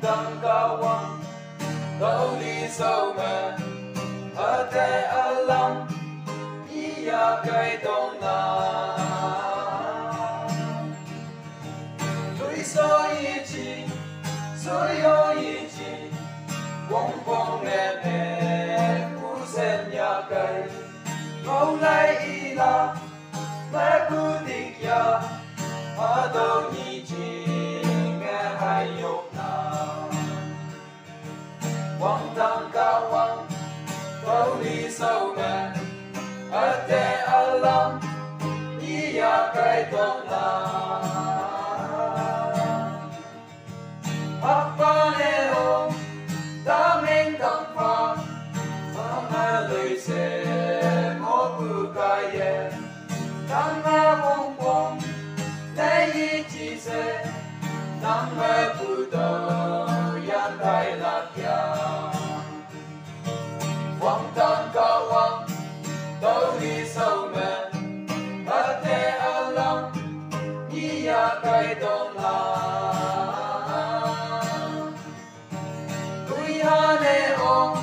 tang kawang Toli sâu mẹ ở thế ở lòng Ia cây đông na Tuy so ý chí Soi yo ý chí Quang quang nè nè Cú sen nhà cây Ngâu lại ý la Mẹ cú tích ya Ở đâu nhị chí Nghe hai dục na Quang tăng cao quang Tâu lý sâu mẹ Ở thế ở lòng Ia cây đông na Apa nè hông Ta mình tâm phá Mà lời sẽ Mô bù ca ye Ta ngã vong vong Lê ý chí sẽ Nắm mê bù tờ Yan thai lạc ya Quang tăng cao quang Tâu lý sâu mẹ Ở thế ở lòng Ia cây đông na Hà nê ôm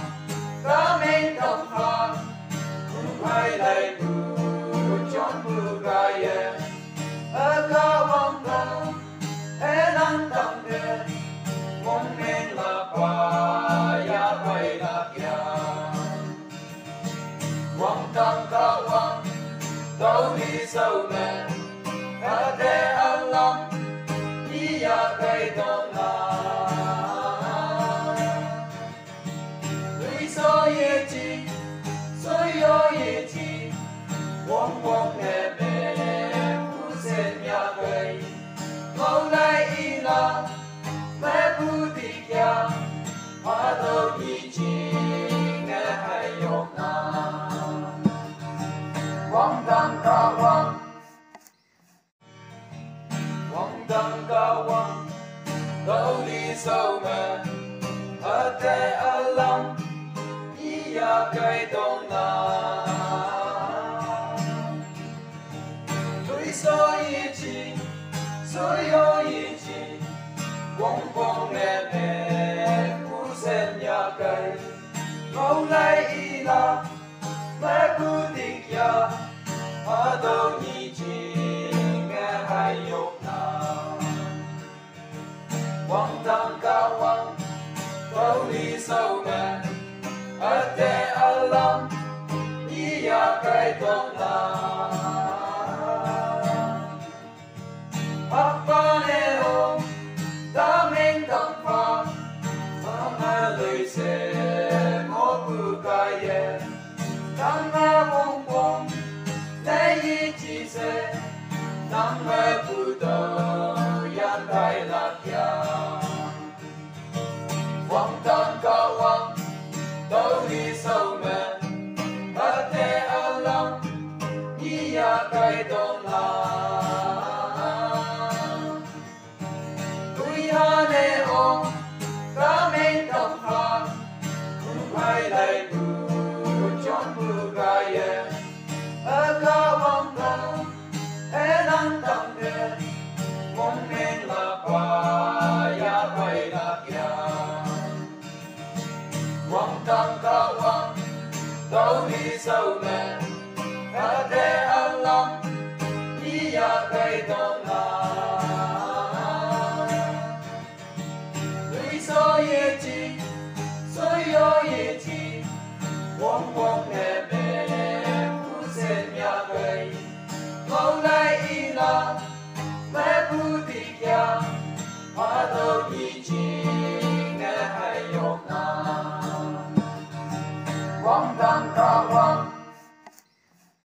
Cả mình tâm phá Cũng hay lại bù Trong bù gà ye Ở cả vòng tâm Ê năng tâm đê Mong mình là quả Ya quay lạc ya Quang tăng cả quang Tâu lý sâu mẹ Ở thế ở lòng Ia cây đông na Soi ye chi, soi yo ye chi, quang quang nè nè, cú sen nhà cây, ngâu lại ý la, mẹ cú tích ya, hóa đâu nhị chi, nghe hay yok na, quang tăng cao quang, đâu đi sâu mẹ, ở thế ở lòng. Ia cây đông na Tuy so ý chí Soi yo ý chí Quang quang nè nè Cú sen nhà cây Ngâu lại ý la Mẹ cú tích ya Hóa đâu nhị chí Nghe hai dục na Quang tăng cao quang Tâu lý sâu mẹ Ở thế ở lòng Ia cây đông na Apa nè hông Ta mình tâm phá Mà lời sẽ Mô bù ca ye Ta ngã vong vong Lê ý chí sẽ Nắm mê bù tờ Yan thai lạc ya Quang tăng cao quang Tâu lý sâu mẹ Ở thế ở lòng Ia cây đông na Tuy hà nê ôm Cả mình tâm phá Cũng hay lại bù Trong bù gà ye Ở cả vòng tâm Ê năng tâm đê Mong mình là quả Ya quay lạc ya Quang tăng cao quang Tâu lý sâu mẹ Ở thế ở lòng Ia cây đông na Tuy so ye chi Soi yo ye chi Quang quang nè nè Cú sen nhà cây Ngâu lại ý la Mẹ cú tích ya Hóa đâu nhị chi Nghe hay yok na Quang